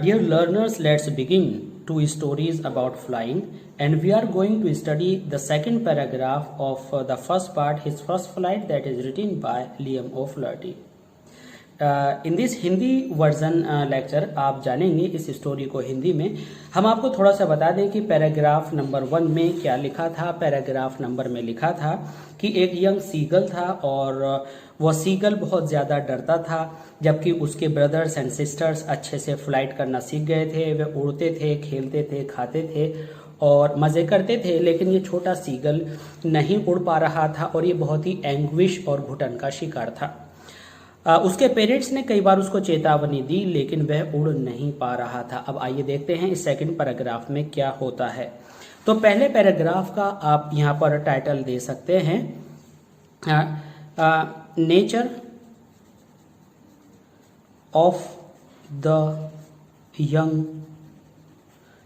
Dear learners, let's begin two stories about flying, and we are going to study the second paragraph of the first part, his first flight, that is written by Liam O'Flaherty. In this Hindi version lecture आप जानेंगे इस story को हिंदी में। हम आपको थोड़ा सा बता दें कि पैराग्राफ नंबर 1 में क्या लिखा था। पैराग्राफ नंबर में लिखा था कि एक यंग सीगल था और वह सीगल बहुत ज़्यादा डरता था, जबकि उसके ब्रदर्स एंड सिस्टर्स अच्छे से फ्लाइट करना सीख गए थे। वे उड़ते थे, खेलते थे, खाते थे और मज़े करते थे, लेकिन ये छोटा सीगल नहीं उड़ पा रहा था और ये बहुत ही एंग्विश और घुटन का शिकार था। उसके पेरेंट्स ने कई बार उसको चेतावनी दी, लेकिन वह उड़ नहीं पा रहा था। अब आइए देखते हैं इस सेकंड पैराग्राफ में क्या होता है। तो पहले पैराग्राफ का आप यहाँ पर टाइटल दे सकते हैं nature of the young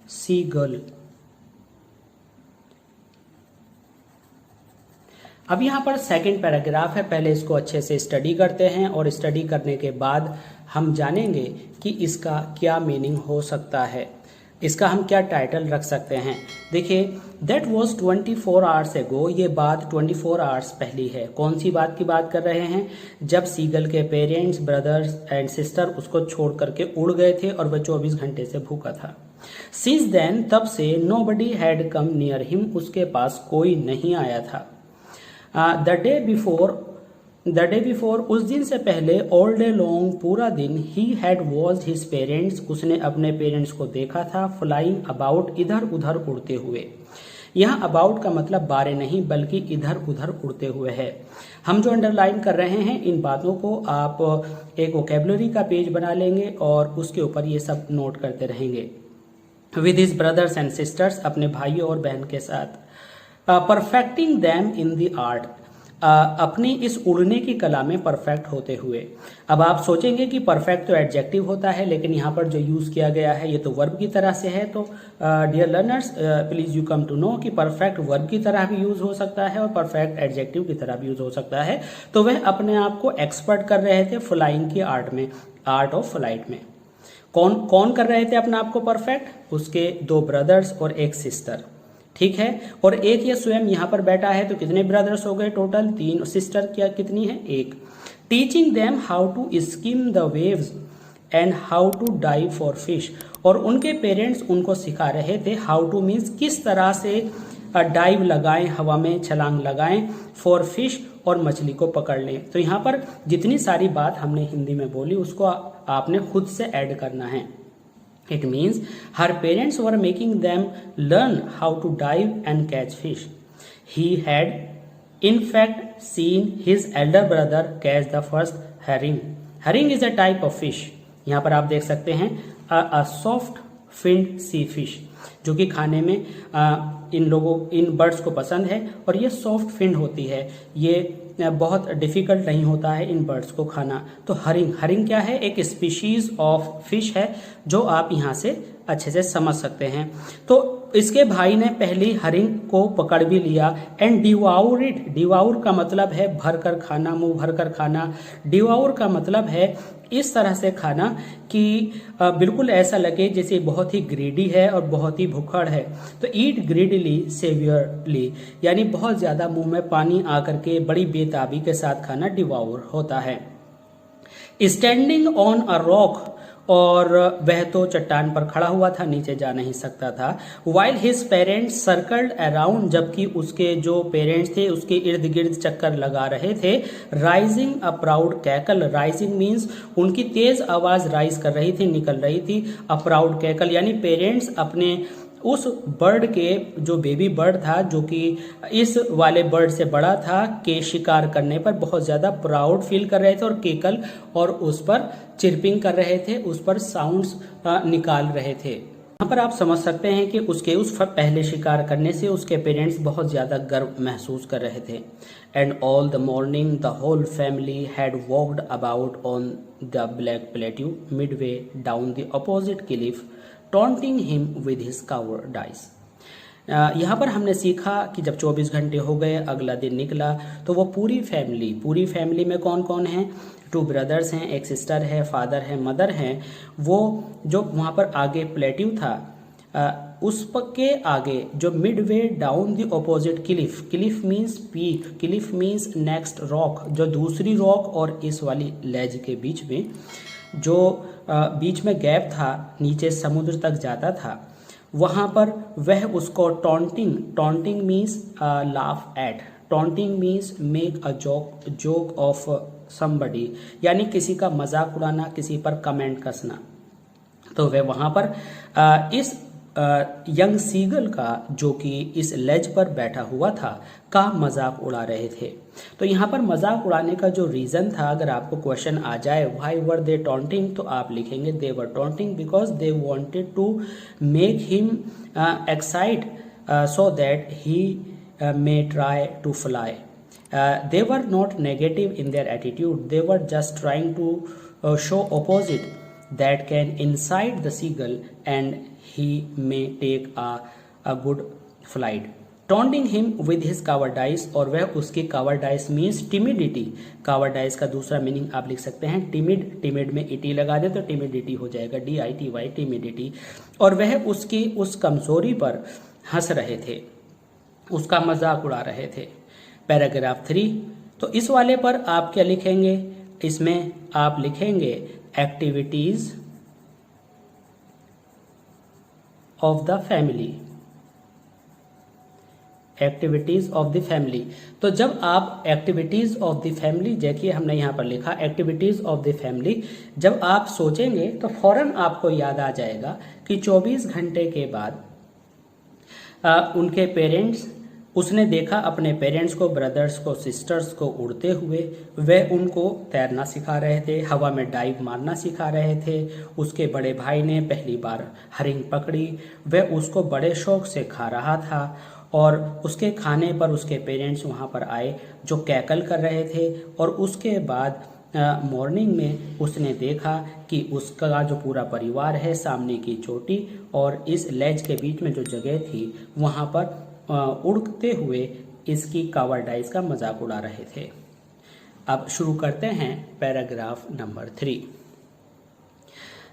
seagull. अब यहाँ पर सेकंड पैराग्राफ है, पहले इसको अच्छे से स्टडी करते हैं और स्टडी करने के बाद हम जानेंगे कि इसका क्या मीनिंग हो सकता है, इसका हम क्या टाइटल रख सकते हैं। देखिए, दैट वॉज 24 आवर्स एगो, ये बात 24 आवर्स पहली है। कौन सी बात की बात कर रहे हैं? जब सीगल के पेरेंट्स, ब्रदर्स एंड सिस्टर उसको छोड़ करके उड़ गए थे और वह 24 घंटे से भूखा था। सिंस देन, तब से nobody had come near him, उसके पास कोई नहीं आया था। द डे बिफोर, उस दिन से पहले, ऑल डे लॉन्ग, पूरा दिन, he had watched his parents, उसने अपने पेरेंट्स को देखा था, फ्लाइंग अबाउट, इधर उधर उड़ते हुए। यहाँ अबाउट का मतलब बारे नहीं बल्कि इधर उधर उड़ते हुए है। हम जो अंडरलाइन कर रहे हैं इन बातों को आप एक वोकेबलरी का पेज बना लेंगे और उसके ऊपर ये सब नोट करते रहेंगे। With his brothers and sisters, अपने भाइयों और बहन के साथ। Perfecting them in the art, अपनी इस उड़ने की कला में परफेक्ट होते हुए। अब आप सोचेंगे कि परफेक्ट तो एडजेक्टिव होता है, लेकिन यहाँ पर जो यूज किया गया है ये तो वर्ब की तरह से है। तो dear learners, please you come to know कि परफेक्ट वर्ब की तरह भी यूज हो सकता है और परफेक्ट एडजेक्टिव की तरह भी यूज हो सकता है। तो वह अपने आप को एक्सपर्ट कर रहे थे फ्लाइंग की आर्ट में, आर्ट ऑफ फ्लाइट में। कौन कौन कर रहे थे अपने आप को परफेक्ट? उसके 2 ब्रदर्स और एक सिस्टर, ठीक है। और एक ये स्वयं यहाँ पर बैठा है, तो कितने ब्रदर्स हो गए टोटल? 3। सिस्टर क्या कितनी है? 1। Teaching them how to skim the waves and how to dive for fish, और उनके पेरेंट्स उनको सिखा रहे थे। हाउ टू मीन्स किस तरह से डाइव लगाएं, हवा में छलांग लगाएं, फॉर फिश, और मछली को पकड़ लें। तो यहाँ पर जितनी सारी बात हमने हिंदी में बोली उसको आपने खुद से ऐड करना है। It means her parents were making them learn how to dive and catch fish. He had, in fact, seen his elder brother catch the first herring. Herring is a type of fish. यहाँ पर आप देख सकते हैं a soft finned sea fish, जो कि खाने में इन बर्ड्स को पसंद है और ये सॉफ्ट फिन्ड होती है। ये बहुत डिफिकल्ट नहीं होता है इन बर्ड्स को खाना। तो हरिंग क्या है? एक स्पीशीज ऑफ फिश है, जो आप यहाँ से अच्छे से समझ सकते हैं। तो इसके भाई ने पहली हरिंग को पकड़ भी लिया एंड डिवाउर इट। डिवाउर का मतलब है भर कर खाना, मुंह भर कर खाना। डिवाउर का मतलब है इस तरह से खाना कि बिल्कुल ऐसा लगे जैसे बहुत ही ग्रीडी है और बहुत ही भूखड़ है। तो ईट ग्रीडली सेवियरली, यानी बहुत ज्यादा मुंह में पानी आकर के बड़ी बेताबी के साथ खाना डिवाउर होता है। स्टैंडिंग ऑन अ रॉक, और वह तो चट्टान पर खड़ा हुआ था, नीचे जा नहीं सकता था। While his parents circled around, जबकि उसके जो पेरेंट्स थे उसके इर्द गिर्द चक्कर लगा रहे थे। Rising a proud cackle, rising means उनकी तेज आवाज राइज कर रही थी, निकल रही थी। अ प्राउड कैकल यानी पेरेंट्स अपने उस बर्ड के, जो बेबी बर्ड था जो कि इस वाले बर्ड से बड़ा था, के शिकार करने पर बहुत ज्यादा प्राउड फील कर रहे थे और केकल, और उस पर चिरपिंग कर रहे थे, उस पर साउंड्स निकाल रहे थे। यहाँ पर आप समझ सकते हैं कि उसके उस पहले शिकार करने से उसके पेरेंट्स बहुत ज्यादा गर्व महसूस कर रहे थे। And all the morning the whole family had walked about on the black plateau midway down the opposite cliff, taunting him with his cowardice. यहाँ पर हमने सीखा कि जब 24 घंटे हो गए, अगला दिन निकला, तो वो पूरी फैमिली में कौन कौन है, 2 ब्रदर्स हैं, एक सिस्टर है, फादर है, मदर हैं, वो जो वहाँ पर आगे प्लेट्यू था उसके आगे जो Midway down the opposite Cliff means peak, Cliff means next rock, जो दूसरी रॉक और इस वाली लेज के बीच में जो बीच में गैप था, नीचे समुद्र तक जाता था, वहाँ पर वह उसको taunting means laugh at, taunting means make a joke of somebody, यानी किसी का मजाक उड़ाना, किसी पर कमेंट कसना। तो वे वहाँ पर इस यंग सीगल का, जो कि इस लेज पर बैठा हुआ था, का मजाक उड़ा रहे थे। तो यहाँ पर मजाक उड़ाने का जो रीज़न था, अगर आपको क्वेश्चन आ जाए व्हाई वर दे टॉन्टिंग, तो आप लिखेंगे they were taunting because they wanted to make him excite so that he may try to fly. They were not negative in their attitude. They were just trying to show opposite that can incite the seagull and he may take a good flight. Taunting him with his cowardice, और वह उसकी cowardice means timidity. cowardice का दूसरा meaning आप लिख सकते हैं timid में ईटी लगा दे तो timidity हो जाएगा, DITY timidity, और वह उसकी उस कमजोरी पर हंस रहे थे, उसका मजाक उड़ा रहे थे। पैराग्राफ 3, तो इस वाले पर आप क्या लिखेंगे, इसमें आप लिखेंगे activities of the family, activities of the family. तो जब आप एक्टिविटीज ऑफ द फैमिली, देखिए हमने यहाँ पर लिखा एक्टिविटीज ऑफ द फैमिली, जब आप सोचेंगे तो फौरन आपको याद आ जाएगा कि 24 घंटे के बाद उनके पेरेंट्स, उसने देखा अपने पेरेंट्स को, ब्रदर्स को, सिस्टर्स को उड़ते हुए, वे उनको तैरना सिखा रहे थे, हवा में डाइव मारना सिखा रहे थे। उसके बड़े भाई ने पहली बार हरिंग पकड़ी, वह उसको बड़े शौक से खा रहा था, और उसके खाने पर उसके पेरेंट्स वहाँ पर आए जो कैकल कर रहे थे। और उसके बाद मॉर्निंग में उसने देखा कि उसका जो पूरा परिवार है सामने की चोटी और इस लेज के बीच में जो जगह थी वहाँ पर उड़ते हुए इसकी कावर्डाइज का मजाक उड़ा रहे थे। अब शुरू करते हैं paragraph number 3।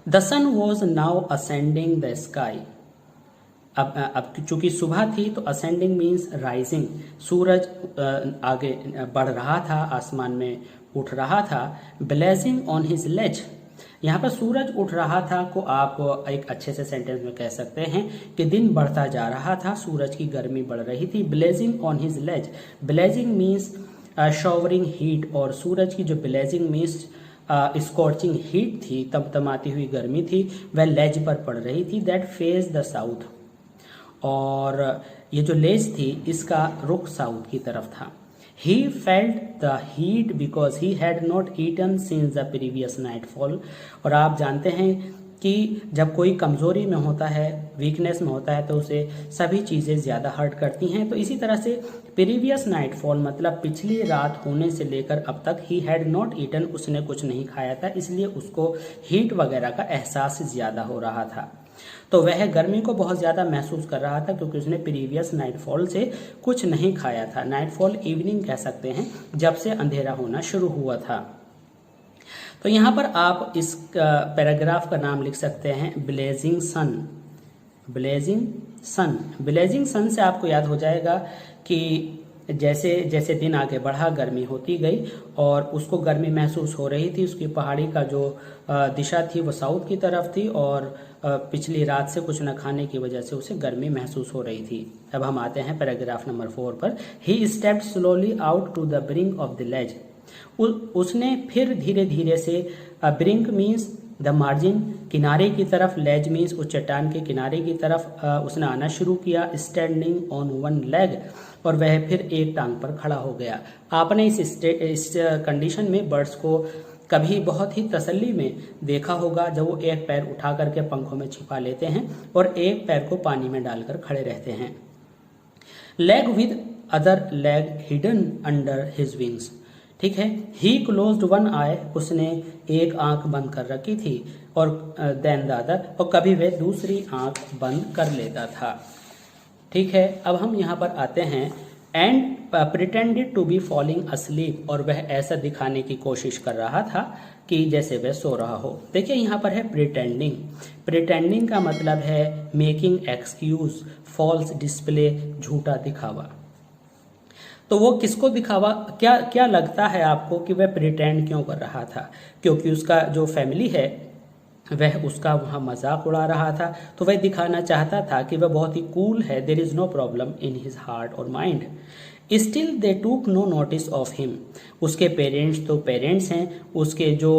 The sun was now ascending the sky. अब चूंकि सुबह थी तो असेंडिंग मीन्स राइजिंग, सूरज आगे बढ़ रहा था, आसमान में उठ रहा था। ब्लेजिंग ऑन हिज लेज, यहाँ पर सूरज उठ रहा था को आप एक अच्छे से सेंटेंस में कह सकते हैं कि दिन बढ़ता जा रहा था, सूरज की गर्मी बढ़ रही थी। Blazing on his ledge, blazing means showering heat, और सूरज की जो ब्लेजिंग मीन्स स्कॉर्चिंग हीट थी, तमतमाती हुई गर्मी थी, वह लेज पर पड़ रही थी। दैट फेस द साउथ, और ये जो लेज थी इसका रुख साउथ की तरफ था। He felt the heat because he had not eaten since the previous nightfall। और आप जानते हैं कि जब कोई कमज़ोरी में होता है, वीकनेस में होता है, तो उसे सभी चीज़ें ज़्यादा हर्ट करती हैं। तो इसी तरह से प्रीवियस नाइटफॉल मतलब पिछली रात होने से लेकर अब तक ही हैड नॉट ईटन, उसने कुछ नहीं खाया था, इसलिए उसको हीट वगैरह का एहसास ज़्यादा हो रहा था। तो वह गर्मी को बहुत ज़्यादा महसूस कर रहा था क्योंकि उसने प्रीवियस नाइटफॉल से कुछ नहीं खाया था। नाइटफॉल इवनिंग कह सकते हैं, जब से अंधेरा होना शुरू हुआ था। तो यहाँ पर आप इस पैराग्राफ का नाम लिख सकते हैं ब्लेजिंग सन। ब्लेजिंग सन, ब्लेजिंग सन से आपको याद हो जाएगा कि जैसे जैसे दिन आगे बढ़ा गर्मी होती गई और उसको गर्मी महसूस हो रही थी। उसकी पहाड़ी का जो दिशा थी वो साउथ की तरफ थी और पिछली रात से कुछ न खाने की वजह से उसे गर्मी महसूस हो रही थी। अब हम आते हैं पैराग्राफ नंबर 4 पर। He stepped slowly out to the brink of the ledge. उसने फिर धीरे धीरे से, ब्रिंक मीन्स द मार्जिन, किनारे की तरफ, लेज मीन्स उस चट्टान के किनारे की तरफ उसने आना शुरू किया। स्टैंडिंग ऑन वन लेग, और वह फिर एक टांग पर खड़ा हो गया। आपने इस कंडीशन में बर्ड्स को कभी बहुत ही तसल्ली में देखा होगा जब वो एक पैर उठा करके पंखों में छिपा लेते हैं और एक पैर को पानी में डालकर खड़े रहते हैं। Leg with other leg hidden under his wings, ठीक है। ही क्लोज्ड वन आई, उसने एक आंख बंद कर रखी थी, और देन द अदर, और कभी वह दूसरी आंख बंद कर लेता था। ठीक है, अब हम यहाँ पर आते हैं and pretended to be falling asleep, और वह ऐसा दिखाने की कोशिश कर रहा था कि जैसे वह सो रहा हो। देखिए यहाँ पर है प्रिटेंडिंग। प्रिटेंडिंग का मतलब है मेकिंग एक्सक्यूज, फॉल्स डिस्प्ले, झूठा दिखावा। तो वो किसको दिखावा, क्या क्या लगता है आपको कि वह प्रिटेंड क्यों कर रहा था? क्योंकि उसका जो फैमिली है वह उसका वहाँ मजाक उड़ा रहा था, तो वह दिखाना चाहता था कि वह बहुत ही कूल है। There is no problem in his heart और mind. Still they took no notice of him. उसके पेरेंट्स तो पेरेंट्स हैं, उसके जो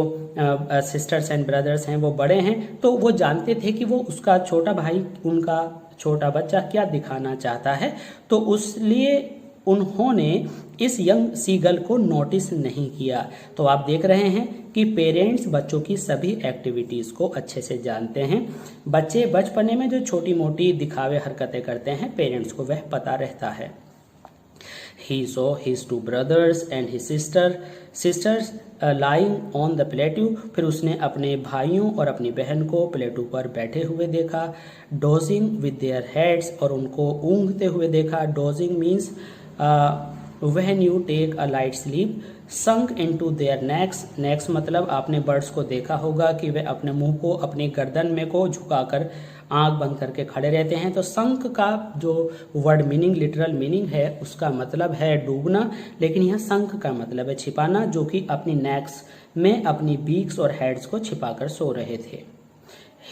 सिस्टर्स एंड ब्रदर्स हैं वो बड़े हैं, तो वो जानते थे कि वो उसका छोटा भाई, उनका छोटा बच्चा क्या दिखाना चाहता है, तो उसलिए उन्होंने इस यंग सीगल को नोटिस नहीं किया। तो आप देख रहे हैं कि पेरेंट्स बच्चों की सभी एक्टिविटीज़ को अच्छे से जानते हैं। बच्चे बचपने में जो छोटी मोटी दिखावे हरकतें करते हैं, पेरेंट्स को वह पता रहता है। He saw his two brothers and his sisters lying on the plateau। फिर उसने अपने भाइयों और अपनी बहन को प्लेटू पर बैठे हुए देखा। Dozing with their heads, और उनको ऊँघते हुए देखा। Dozing means when you take a light sleep। Sunk into their necks। necks मतलब आपने बर्ड्स को देखा होगा कि वे अपने मुंह को अपनी गर्दन में को झुकाकर आंख बंद करके खड़े रहते हैं। तो संक का जो वर्ड मीनिंग, लिटरल मीनिंग है, उसका मतलब है डूबना, लेकिन यहाँ संक का मतलब है छिपाना, जो कि अपनी नेक्स में अपनी बीक्स और हेड्स को छिपाकर सो रहे थे।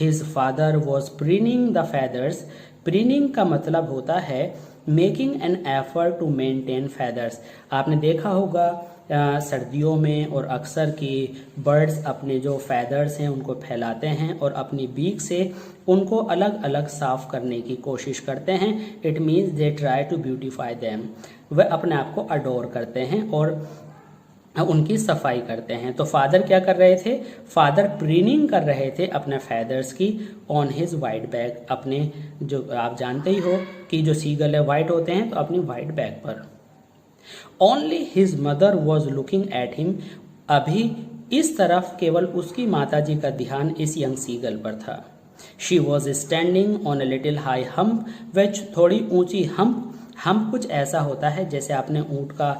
His father was preening the feathers. Preening का मतलब होता है making an effort to maintain feathers. आपने देखा होगा सर्दियों में और अक्सर कि बर्ड्स अपने जो फेदर्स हैं उनको फैलाते हैं और अपनी बीक से उनको अलग अलग साफ करने की कोशिश करते हैं। It means they try to beautify them. वह अपने आप को अडोर करते हैं और उनकी सफाई करते हैं। तो फादर क्या कर रहे थे? फादर प्रीनिंग कर रहे थे अपने फेदर्स की ऑन हिज वाइट बैक। अपने जो आप जानते ही हो कि जो सीगल है वाइट होते हैं, तो अपनी वाइट बैक पर। Only his mother was looking at him. अभी इस तरफ केवल उसकी माताजी का ध्यान इस यंग सीगल पर था। She was standing on a little high hump, वह थोड़ी ऊंची हम्प कुछ ऐसा होता है जैसे आपने ऊंट का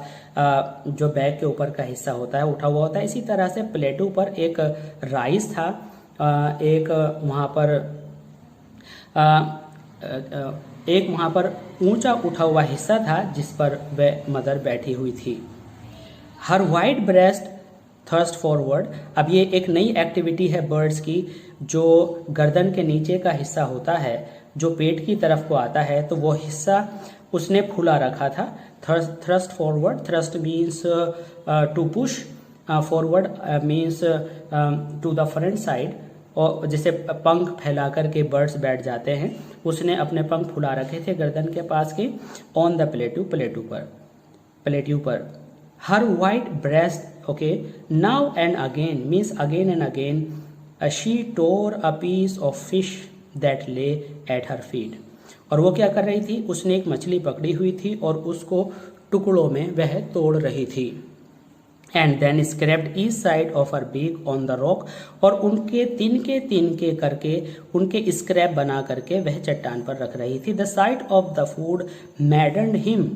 जो बैक के ऊपर का हिस्सा होता है उठा हुआ होता है, इसी तरह से प्लेटू पर एक राइस था, एक वहाँ पर ऊंचा उठा हुआ हिस्सा था जिस पर वह मदर बैठी हुई थी। हर वाइट ब्रेस्ट थर्स्ट फॉरवर्ड। अब ये एक नई एक्टिविटी है बर्ड्स की, जो गर्दन के नीचे का हिस्सा होता है जो पेट की तरफ को आता है, तो वो हिस्सा उसने फुला रखा था। Thrust forward, thrust means to push, forward means to the front side, और जैसे पंख फैला करके बर्ड्स बैठ जाते हैं, उसने अपने पंख फुला रखे थे गर्दन के पास के। ऑन द प्लेट्यू पर। Her white breast, okay. Now and again means again and again she tore a piece of fish that lay at her feet. और वो क्या कर रही थी? उसने एक मछली पकड़ी हुई थी और उसको टुकड़ों में वह तोड़ रही थी। And then scraped each side of her beak on the rock. और उनके तिनके करके उनके स्क्रैप बना करके वह चट्टान पर रख रही थी। The site of the food मैडन्ड him.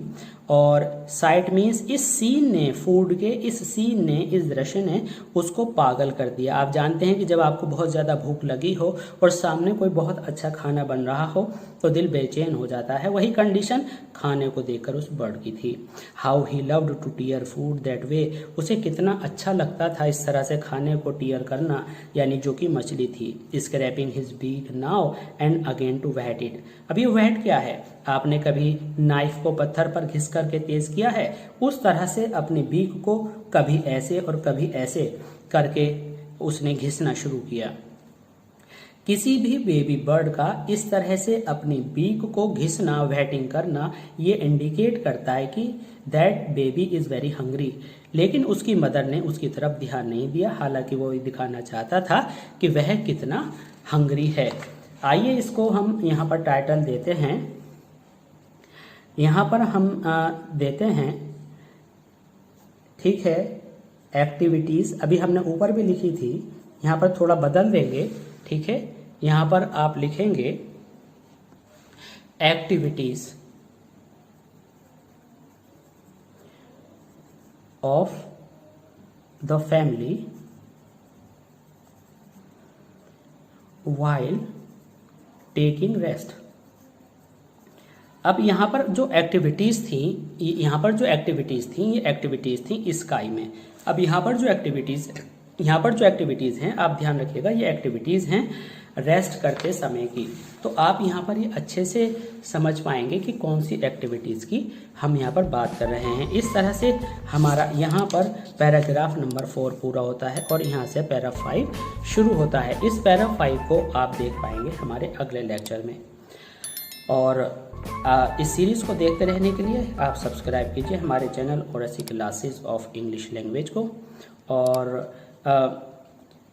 और साइट मीन्स इस सीन ने, फूड के इस सीन ने, इस दृश्य ने उसको पागल कर दिया। आप जानते हैं कि जब आपको बहुत ज़्यादा भूख लगी हो और सामने कोई बहुत अच्छा खाना बन रहा हो तो दिल बेचैन हो जाता है। वही कंडीशन खाने को देखकर उस बर्ड की थी। How he loved to tear food that way. उसे कितना अच्छा लगता था इस तरह से खाने को टीयर करना, यानी जो कि मछली थी। Scraping his beak now and again to whet it. अभी वैट क्या है? आपने कभी नाइफ को पत्थर पर घिस करके तेज किया है? उस तरह से अपनी बीक को कभी ऐसे और कभी ऐसे करके उसने घिसना शुरू किया। किसी भी बेबी बर्ड का इस तरह से अपनी बीक को घिसना, वैटिंग करना, ये इंडिकेट करता है कि that baby is very hungry. लेकिन उसकी मदर ने उसकी तरफ ध्यान नहीं दिया, हालांकि वो दिखाना चाहता था कि वह कितना हंग्री है। आइए इसको हम यहाँ पर टाइटल देते हैं। यहाँ पर हम देते हैं, ठीक है, एक्टिविटीज। अभी हमने ऊपर भी लिखी थी, यहाँ पर थोड़ा बदल देंगे, ठीक है। यहाँ पर आप लिखेंगे activities of the family while taking rest. अब यहाँ पर जो एक्टिविटीज़ थी, यहाँ पर जो एक्टिविटीज़ थी, ये एक्टिविटीज़ थी स्काई में। अब यहाँ पर जो एक्टिविटीज़ हैं आप ध्यान रखिएगा, ये एक्टिविटीज़ हैं रेस्ट करते समय की। तो आप यहाँ पर ये अच्छे से समझ पाएंगे कि कौन सी एक्टिविटीज़ की हम यहाँ पर बात कर रहे हैं। इस तरह से हमारा यहाँ पर पैराग्राफ नंबर 4 पूरा होता है और यहाँ से पैरा 5 शुरू होता है। इस पैरा 5 को आप देख पाएंगे हमारे अगले लेक्चर में। और इस सीरीज़ को देखते रहने के लिए आप सब्सक्राइब कीजिए हमारे चैनल और ऐसी क्लासेस ऑफ इंग्लिश लैंग्वेज को, और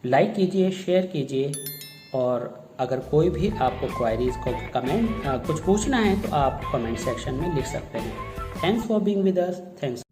लाइक कीजिए, शेयर कीजिए, और अगर कोई भी आपको क्वायरीज को कुछ पूछना है तो आप कमेंट सेक्शन में लिख सकते हैं। Thanks for being with us. Thanks.